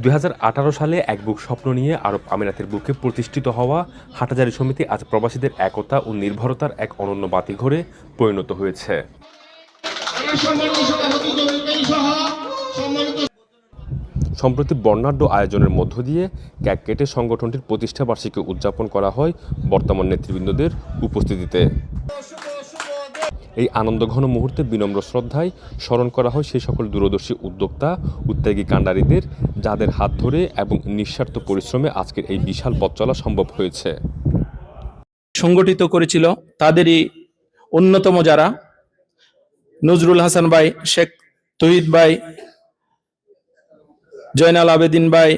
2018 সালে এক বুক স্বপ্ন নিয়ে আরব আমিরাতের বুকে প্রতিষ্ঠিত হওয়া হাটহাজারী সমিতি আজ প্রবাসীদের একতা ও নির্ভরতার এক অনন্য বাতিঘরে পরিণত হয়েছে। সম্প্রতি বর্ণাঢ্য আয়োজনের মধ্য দিয়ে কেক কেটে সংগঠনটির প্রতিষ্ঠা বার্ষিকী উদযাপন করা হয় বর্তমান নেতৃবৃন্দদের উপস্থিতিতে। এই আনন্দঘন মুহূর্তে বিনম্র শ্রদ্ধায় স্মরণ করা হয় সেই সকল দূরদর্শী উদ্যোক্তা উদ্যোগী কাণ্ডারীদের, যাদের হাত ধরে এবং নিঃস্বার্থ পরিশ্রমে আজকের এই বিশাল পথ চলা সম্ভব হয়েছে। সংগঠিত করেছিল তাদেরই অন্যতম যারা নজরুল হাসান ভাই, শেখ তহিদ ভাই, জয়নাল আবেদিন ভাই,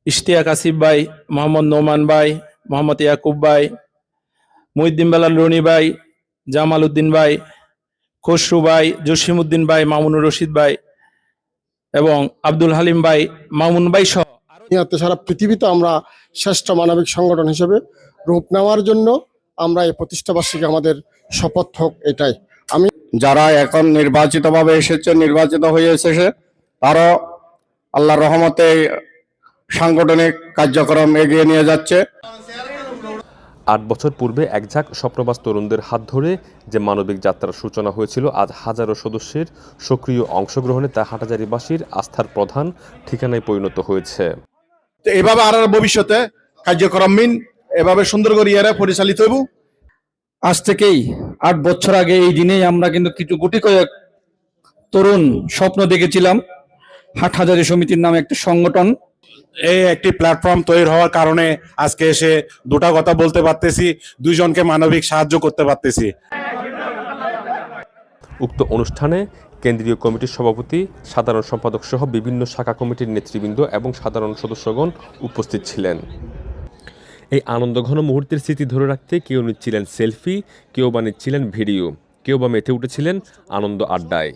ইশতিয়াক আসিফ ভাই, মোহাম্মদ নোমান ভাই, মোহাম্মদ ইয়াকুব ভাই, মহিউদ্দিন বেলাল রনি ভাই, জামাল উদ্দিন ভাই, খসরু ভাই, জসিমউদ্দিন ভাই, মামুনুর রশিদ ভাই এবং আব্দুল হালিম ভাই, মামুন ভাই সহ সারা পৃথিবীতে আমরা শ্রেষ্ঠ মানবিক সংগঠন হিসেবে রূপ নেওয়ার জন্য আমরা এই প্রতিষ্ঠা বার্ষিকী আমাদের শপথ হোক এটাই। আমি যারা এখন নির্বাচিতভাবে এসেছে, নির্বাচিত হয়ে এসেছে, তারা আল্লাহর রহমতে সাংগঠনিক কার্যক্রম এগিয়ে নিয়ে যাচ্ছে। 8 বছর পূর্বে একঝাঁক স্বপ্নবাজ তরুণদের হাত ধরে যে মানবিক যাত্রার সূচনা হয়েছিল, আজ হাজারো সদস্যের সক্রিয় অংশগ্রহণে তা হাটহাজারীবাসীর আস্থার প্রধান ঠিকানায় পরিণত হয়েছে। এভাবে আর ভবিষ্যতে কার্যক্রম এভাবে সুন্দর করে পরিচালিত হইব। আজ থেকেই 8 বছর আগে এই দিনেই আমরা কিন্তু কিছু গুটি কয়েক তরুণ স্বপ্ন দেখেছিলাম হাটহাজারী সমিতির নামে একটা সংগঠন। এই একটি প্ল্যাটফর্ম তৈরি হওয়ার কারণে আজকে এসে দুটা কথা বলতে পারতেছি, দুইজনকে মানবিক সাহায্য করতে পারতেছি। উক্ত অনুষ্ঠানে কেন্দ্রীয় কমিটির সভাপতি, সাধারণ সম্পাদক সহ বিভিন্ন শাখা কমিটির নেতৃবৃন্দ এবং সাধারণ সদস্যগণ উপস্থিত ছিলেন। এই আনন্দঘন মুহূর্তের স্মৃতি ধরে রাখতে কেউ নিচ্ছিলেন সেলফি, কেউ বা নিচ্ছিলেন ভিডিও, কেউ বা মেতে উঠেছিলেন আনন্দ আড্ডায়।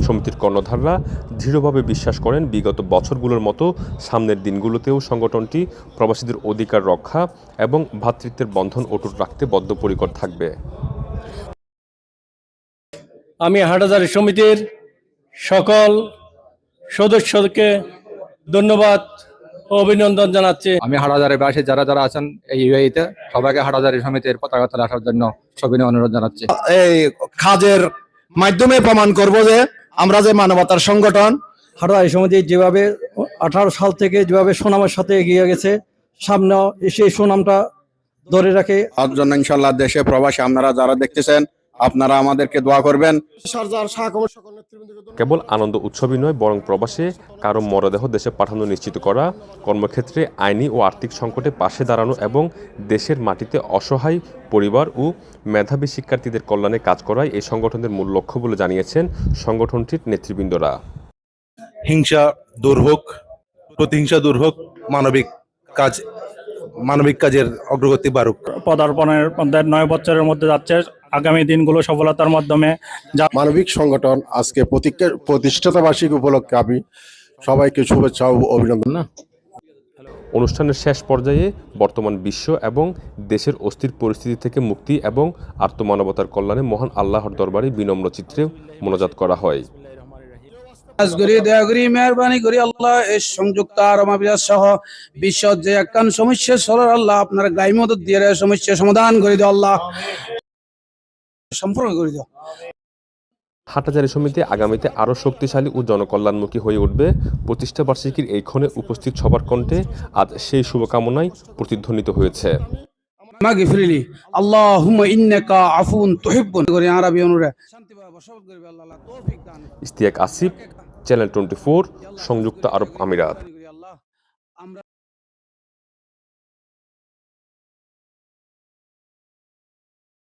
সমিতির কর্ণধাররা দৃঢ়ভাবে বিশ্বাস করেন বিগত বছরগুলোর মতো সামনের দিনগুলোতেও সংগঠনটি প্রবাসীদের অধিকার রক্ষা এবং ভ্রাতৃত্বের বন্ধন অটুট রাখতে বদ্ধপরিকর থাকবে। আমি হাটহাজারী সমিতির সকল সদস্যকে ধন্যবাদ ও অভিনন্দন জানাচ্ছি। আমি হাটহাজারীর বাসী যারা যারা আছেন এই ইউএইতে সবাইকে হাটহাজারী সমিতির পতাকা তলে আসার জন্য সবিনয় অনুরোধ জানাচ্ছি। এই কাজের মাধ্যমে প্রমাণ করব যে আমরা যে মানবতার সংগঠন। হাটহাজারী সমিতি যেভাবে 18 সাল থেকে যেভাবে সুনামের সাথে এগিয়ে গেছে, সামনে এসে সুনামটা ধরে রাখে। তার জন্য ইনশাআল্লাহ দেশে প্রবাসী আপনারা যারা দেখতেছেন, আপনারা আমাদেরকে দোয়া করবেন। কেবল আনন্দ উৎসবই নয়, বরং প্রবাসে কারো মরদেহ দেশে পাঠানো নিশ্চিত করা, কর্মক্ষেত্রে আইনি ও আর্থিক সংকটে পাশে দাঁড়ানো এবং দেশের মাটিতে অসহায় পরিবার ও মেধাবী শিক্ষার্থীদের কল্যাণে কাজ করাই এই সংগঠনের মূল লক্ষ্য বলে জানিয়েছেন সংগঠনটির নেতৃবৃন্দরা। হিংসা দূর হোক, প্রতিহিংসা দূর হোক, মানবিক কাজের অগ্রগতি বাড়ুক। পদার্পণের মধ্যে 9 বছরের মধ্যে যাচ্ছে, আগামী দিনগুলো সফলতার মাধ্যমে মানবিক সংগঠন আজকে প্রতিষ্ঠাতা বার্ষিকী উপলক্ষে আমি সবাইকে শুভেচ্ছা ও অভিনন্দন। অনুষ্ঠানের শেষ পর্যায়ে বর্তমান বিশ্ব এবং দেশের অস্থির পরিস্থিতি থেকে মুক্তি এবং আত্মমানবতার কল্যাণে মহান আল্লাহর দরবারে বিনম্র চিত্রে মোনাজাত করা হয়। মেহরবানি করি আল্লাহ এই সংযুক্ত আরব আমিরাত সহ বিশ্ব যে একখান সমস্যা সরল আল্লাহ আপনার গায়ে মদত দিয়ে সমস্যা সমাধান করে দিও, আল্লাহ সম্পূর্ণ করে দিও। হাটহাজারী সমিতি আগামীতে আরও শক্তিশালী ও জনকল্যাণমুখী হয়ে উঠবে। প্রতিষ্ঠা বার্ষিকীর এই ক্ষণে উপস্থিত সবার কণ্ঠে আজ সেই শুভকামনায় প্রতিধ্বনিত হয়েছে। মাগফিরলি আল্লাহুম্মা ইন্নাকা আফুন তুহিব্বুন করে আরবি অনুরে শান্তিভাবে বসবাস করবে, আল্লাহ তৌফিক দান। ইশতিয়াক আসিফ, চ্যানেল 24, সংযুক্ত আরব আমিরাত।